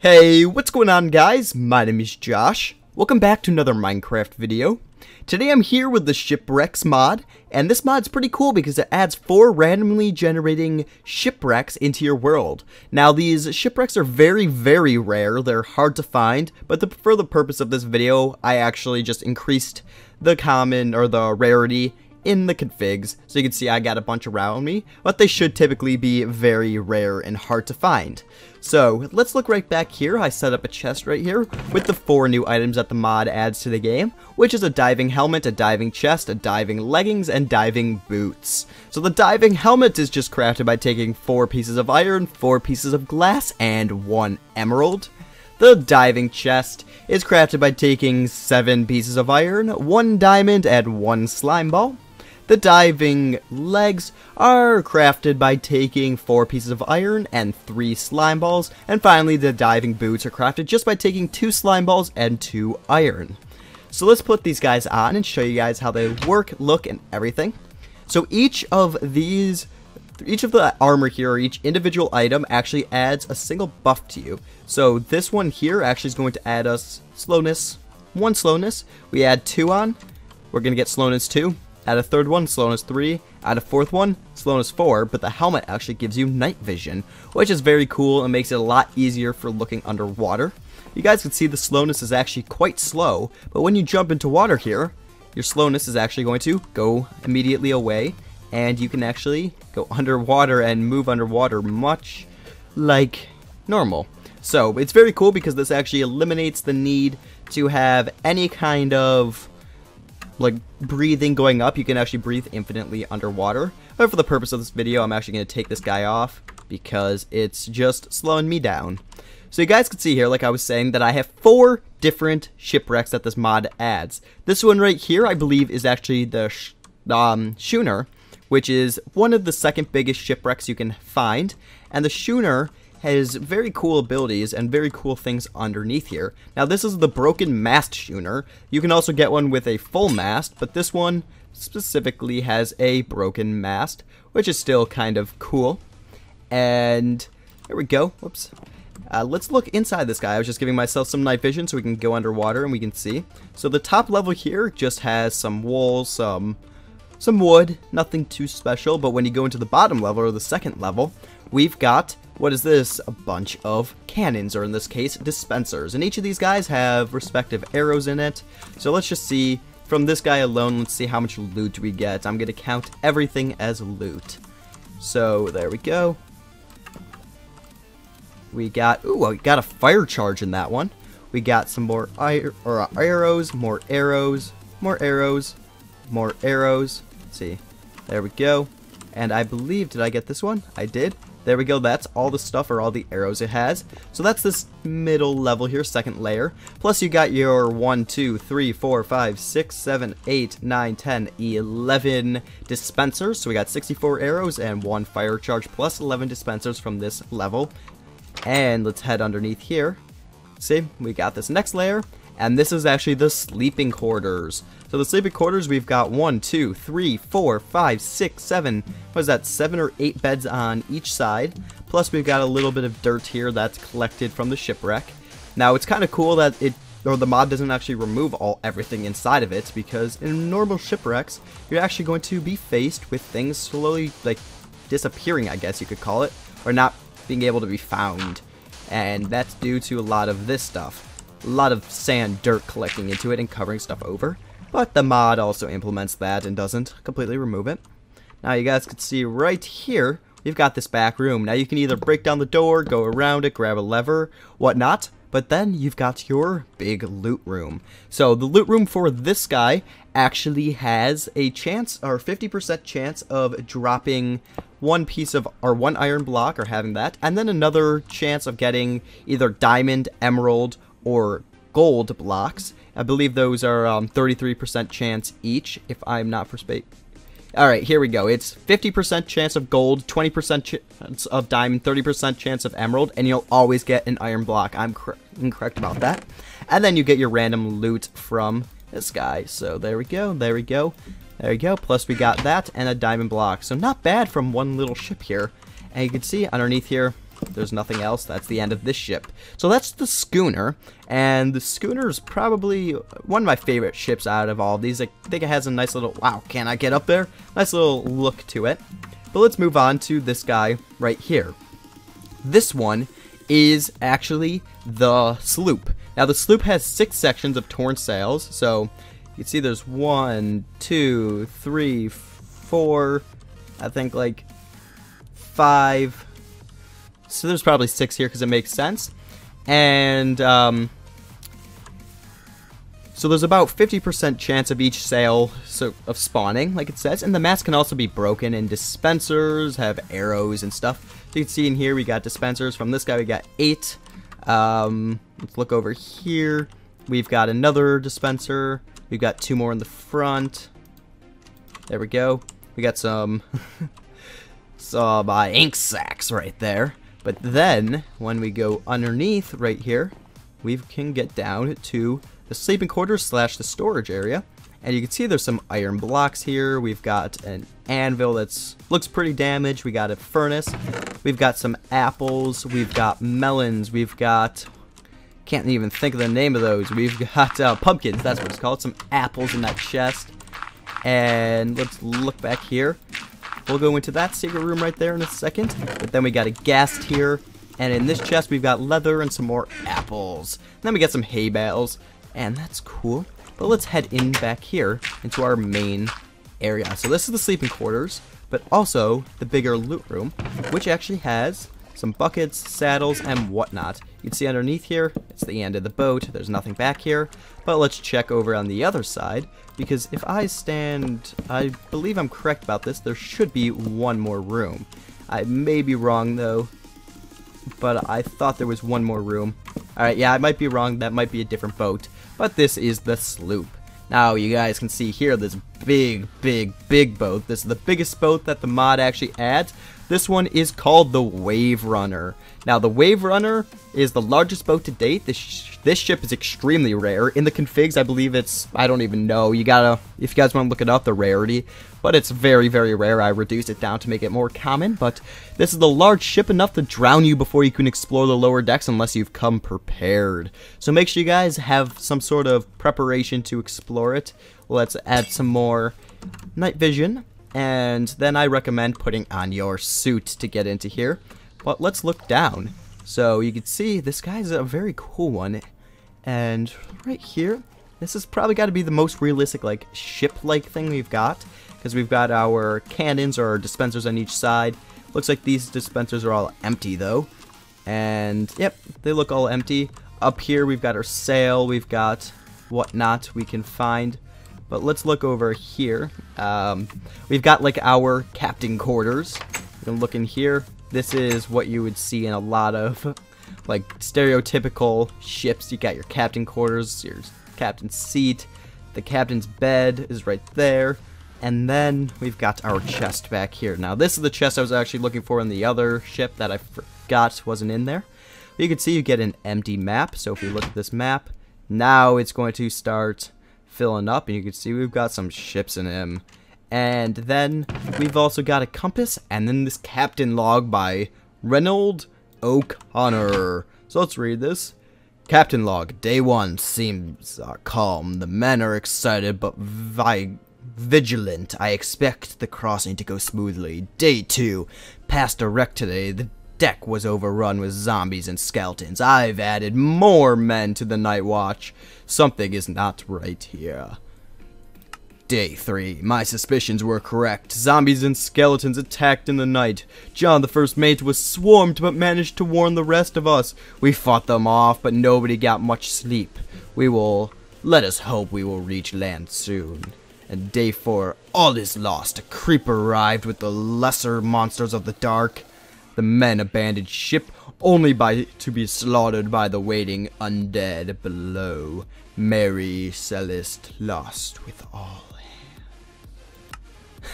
Hey, what's going on guys? My name is Josh. Welcome back to another Minecraft video. Today I'm here with the Shipwrecks mod, and this mod's pretty cool because it adds 4 randomly generating shipwrecks into your world. Now these shipwrecks are very rare, they're hard to find, but for the purpose of this video, I actually just increased the common or the rarity in the configs, so you can see I got a bunch around me, but they should typically be very rare and hard to find. So let's look right back here. I set up a chest right here with the 4 new items that the mod adds to the game, which is a diving helmet, a diving chest, a diving leggings, and diving boots. So the diving helmet is just crafted by taking 4 pieces of iron, 4 pieces of glass, and 1 emerald. The diving chest is crafted by taking 7 pieces of iron, 1 diamond, and 1 slime ball. The diving legs are crafted by taking 4 pieces of iron and 3 slime balls. And finally, the diving boots are crafted just by taking 2 slime balls and 2 iron. So let's put these guys on and show you guys how they work, look, and everything. So each of the armor here, or each individual item, actually adds a single buff to you. So this one here actually is going to add us slowness, 1 slowness. We add 2 on, we're going to get slowness 2. Add a 3rd one, slowness 3. Add a 4th one, slowness 4. But the helmet actually gives you night vision, which is very cool and makes it a lot easier for looking underwater. You guys can see the slowness is actually quite slow, but when you jump into water here, your slowness is actually going to go immediately away, and you can actually go underwater and move underwater much like normal. So it's very cool because this actually eliminates the need to have any kind of like breathing going up. You can actually breathe infinitely underwater. But for the purpose of this video, I'm actually going to take this guy off because it's just slowing me down. So you guys can see here, like I was saying, that I have 4 different shipwrecks that this mod adds. This one right here, I believe, is actually the schooner, which is one of the 2nd biggest shipwrecks you can find. And the schooner has very cool abilities and very cool things underneath here. Now this is the broken mast schooner. You can also get one with a full mast, but this one specifically has a broken mast, which is still kind of cool. And there we go. Whoops. Let's look inside this guy. I was just giving myself some night vision so we can go underwater and we can see. So the top level here just has some wool, some wood, nothing too special. But when you go into the bottom level, or the 2nd level, we've got, what is this? A bunch of cannons, or in this case, dispensers. And each of these guys have respective arrows in it. So let's just see, from this guy alone, let's see how much loot we get. I'm going to count everything as loot. So there we go. We got, ooh, we got a fire charge in that one. We got some more arrows, more arrows, more arrows, more arrows. Let's see. There we go. And I believe, did I get this one? I did. There we go, that's all the stuff, or all the arrows it has. So that's this middle level here, 2nd layer. Plus you got your 1, 2, 3, 4, 5, 6, 7, 8, 9, 10, 11 dispensers. So we got 64 arrows and 1 fire charge plus 11 dispensers from this level. And let's head underneath here. See, we got this next layer. And this is actually the sleeping quarters. So the sleeping quarters, we've got 1, 2, 3, 4, 5, 6, 7, what is that, 7 or 8 beds on each side. Plus we've got a little bit of dirt here that's collected from the shipwreck. Now it's kind of cool that the mod doesn't actually remove everything inside of it, because in normal shipwrecks, you're actually going to be faced with things slowly, like, disappearing, I guess you could call it, or not being able to be found. And that's due to a lot of this stuff. A lot of sand, dirt collecting into it and covering stuff over. But the mod also implements that and doesn't completely remove it. Now you guys can see right here, we've got this back room. Now you can either break down the door, go around it, grab a lever, whatnot. But then you've got your big loot room. So the loot room for this guy actually has a chance, or 50% chance, of dropping 1 piece of, or 1 iron block, or having that. And then another chance of getting either diamond, emerald, or gold blocks. I believe those are 33% chance each, if I'm not for space. Alright, here we go. It's 50% chance of gold, 20% chance of diamond, 30% chance of emerald, and you'll always get an iron block. I'm incorrect about that. And then you get your random loot from this guy. So there we go, there we go, there we go. Plus we got that and a diamond block. So not bad from one little ship here. And you can see underneath here, there's nothing else. That's the end of this ship. So that's the schooner, and the schooner is probably one of my favorite ships out of all of these. I think it has a nice little, wow, can I get up there? Nice little look to it. But let's move on to this guy right here. This one is actually the Sloop. Now the Sloop has 6 sections of torn sails, so you can see there's 1, 2, 3, 4, I think like 5. So there's probably 6 here because it makes sense. And so there's about 50% chance of each sail of spawning, like it says. And the mast can also be broken, and dispensers have arrows and stuff. So you can see in here we got dispensers. From this guy we got 8. Let's look over here. We've got another dispenser. We've got 2 more in the front. There we go. We got some ink sacks right there. But then, when we go underneath right here, we can get down to the sleeping quarters / the storage area. And you can see there's some iron blocks here. We've got an anvil that looks pretty damaged. We got a furnace. We've got some apples. We've got melons. We've got, can't even think of the name of those. We've got pumpkins. That's what it's called. Some apples in that chest. And let's look back here. We'll go into that secret room right there in a second. But then we got a ghast here. And in this chest we've got leather and some more apples. And then we got some hay bales. And that's cool. But let's head in back here into our main area. So this is the sleeping quarters, but also the bigger loot room, which actually has some buckets, saddles, and whatnot. You can see underneath here, it's the end of the boat. There's nothing back here. But let's check over on the other side, because if I stand, I believe I'm correct about this, there should be one more room. I may be wrong though, but I thought there was one more room. Alright, yeah, I might be wrong. That might be a different boat. But this is the Sloop. Now, you guys can see here this big boat. This is the biggest boat that the mod actually adds. This one is called the Wave Runner. Now, the Wave Runner is the largest boat to date. This ship is extremely rare. In the configs, I believe it's, I don't even know. You gotta, if you guys want to look it up, the rarity. But it's very rare. I reduced it down to make it more common. But this is the large ship enough to drown you before you can explore the lower decks unless you've come prepared. So make sure you guys have some sort of preparation to explore it. Let's add some more night vision. And then I recommend putting on your suit to get into here. But let's look down. So you can see this guy's a very cool one. And right here, this is probably got to be the most realistic like ship-like thing we've got. Because we've got our cannons or our dispensers on each side. Looks like these dispensers are all empty though. And yep, they look all empty. Up here we've got our sail, we've got whatnot we can find. But let's look over here. We've got like our captain quarters. You can look in here. This is what you would see in a lot of like stereotypical ships. You got your captain quarters, your captain's seat. The captain's bed is right there. And then we've got our chest back here. Now this is the chest I was actually looking for in the other ship that I forgot wasn't in there. But you can see you get an empty map. So if we look at this map, now it's going to start filling up, and you can see we've got some ships in him. And then we've also got a compass, and then this captain log by Reynold O'Connor. So let's read this. Captain log, day 1 seems calm. The men are excited but vigilant. I expect the crossing to go smoothly. Day 2, past a wreck today. The deck was overrun with zombies and skeletons. I've added more men to the night watch. Something is not right here. Day 3. My suspicions were correct. Zombies and skeletons attacked in the night. John, the first mate, was swarmed but managed to warn the rest of us. We fought them off, but nobody got much sleep. Let us hope we will reach land soon. And day 4. All is lost. A creeper arrived with the lesser monsters of the dark. The men abandoned ship only to be slaughtered by the waiting undead below. Mary Celeste lost with all hands.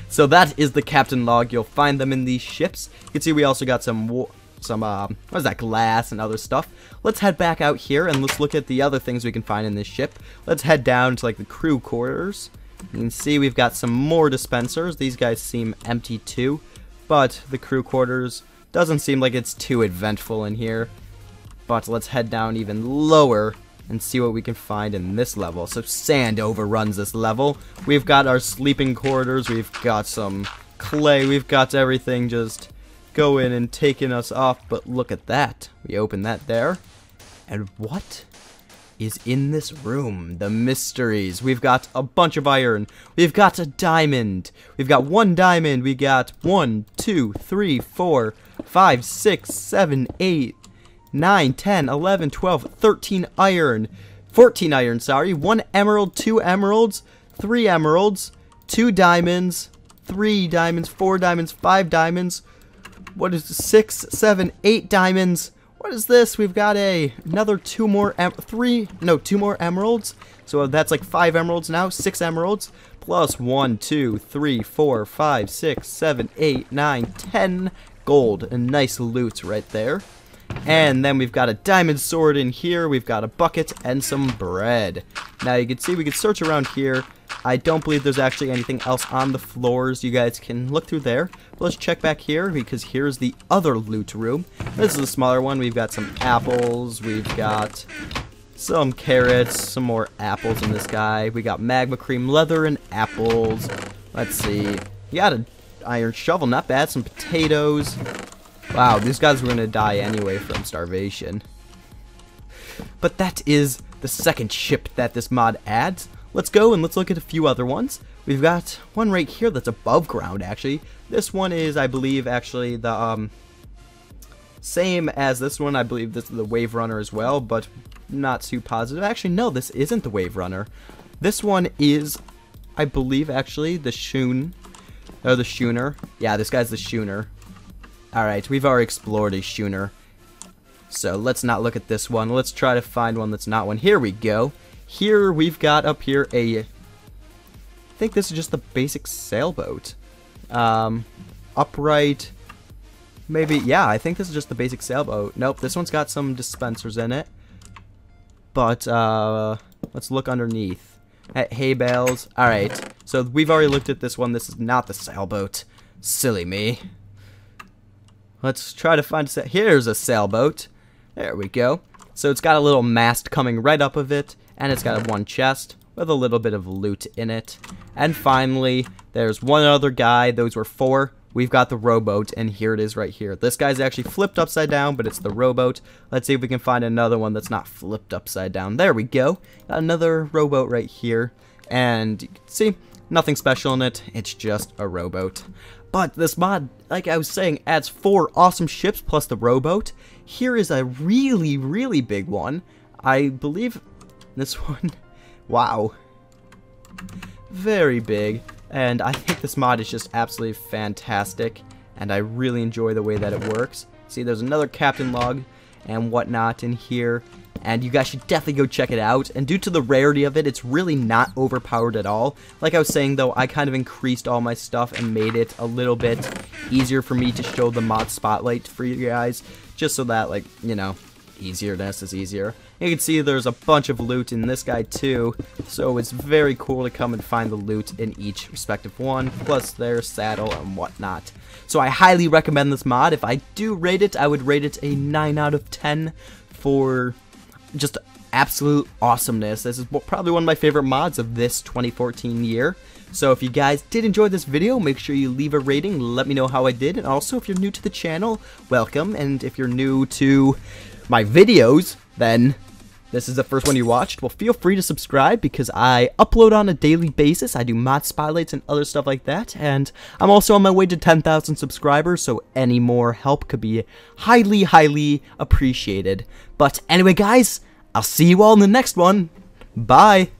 So that is the captain log. You'll find them in these ships. You can see we also got some what is that, glass and other stuff. Let's head back out here and let's look at the other things we can find in this ship. Let's head down to like the crew quarters. You can see we've got some more dispensers. These guys seem empty too. But the crew quarters, Doesn't seem like it's too eventful in here. But let's head down even lower and see what we can find in this level. So sand overruns this level. We've got our sleeping quarters. We've got some clay. We've got everything just going and taking us off. But look at that. We open that there. And what is in this room? The mysteries. We've got a bunch of iron. We've got a diamond. We've got 1 diamond. We got 1, 2, 3, 4, 5, 6, 7, 8, 9, 10, 11, 12, 13 iron. 14 iron, sorry. 1 emerald, 2 emeralds, 3 emeralds, 2 diamonds, 3 diamonds, 4 diamonds, 5 diamonds. What is this? 6, 7, 8 diamonds. What is this? We've got another 2 more emeralds. So that's like 5 emeralds now, 6 emeralds plus 1, 2, 3, 4, 5, 6, 7, 8, 9, 10 gold. A nice loot right there. And then we've got a diamond sword in here. We've got a bucket and some bread. Now you can see we can search around here. I don't believe there's actually anything else on the floors. You guys can look through there. But let's check back here because here's the other loot room. This is a smaller one. We've got some apples. We've got some carrots, some more apples in this guy. We got magma cream, leather, and apples. Let's see. You got an iron shovel, not bad. Some potatoes. Wow, these guys were going to die anyway from starvation. But that is the second ship that this mod adds. Let's go and let's look at a few other ones. We've got one right here that's above ground, actually. This one is, I believe, actually the same as this one. I believe this is the Wave Runner as well, but not too positive. Actually, no, this isn't the Wave Runner. This one is, I believe, actually the the Schooner. Yeah, this guy's the Schooner. Alright, we've already explored a schooner. So let's not look at this one. Let's try to find one that's not one. Here we go. Here we've got up here I think this is just the basic sailboat. Upright. Maybe, yeah, I think this is just the basic sailboat. Nope, this one's got some dispensers in it. But, let's look underneath. Hay bales. Alright, so we've already looked at this one. This is not the sailboat. Silly me. Let's try to find a here's a sailboat. There we go. So it's got a little mast coming right up of it, and it's got one chest with a little bit of loot in it. And finally, there's one other guy. Those were 4. We've got the rowboat, and here it is right here. This guy's actually flipped upside down, but it's the rowboat. Let's see if we can find another one that's not flipped upside down. There we go. Got another rowboat right here, and you can see nothing special in it. It's just a rowboat. But this mod, like I was saying, adds 4 awesome ships plus the rowboat. Here is a really, really big one. I believe this one, wow, very big. And I think this mod is just absolutely fantastic, and I really enjoy the way that it works. See, there's another captain log and whatnot in here, and you guys should definitely go check it out. And due to the rarity of it, it's really not overpowered at all. Like I was saying though, I kind of increased all my stuff and made it a little bit easier for me to show the mod spotlight for you guys, just so that, like, you know, easierness is easier. You can see there's a bunch of loot in this guy too, so it's very cool to come and find the loot in each respective one, plus their saddle and whatnot. So I highly recommend this mod. If I do rate it, I would rate it a 9 out of 10 for just absolute awesomeness. This is probably one of my favorite mods of this 2014 year. So if you guys did enjoy this video, make sure you leave a rating, let me know how I did, and also if you're new to the channel, welcome, and if you're new to my videos, then this is the first one you watched, well, feel free to subscribe because I upload on a daily basis. I do mod spotlights and other stuff like that, and I'm also on my way to 10,000 subscribers, so any more help could be highly, highly appreciated. But anyway, guys, I'll see you all in the next one. Bye!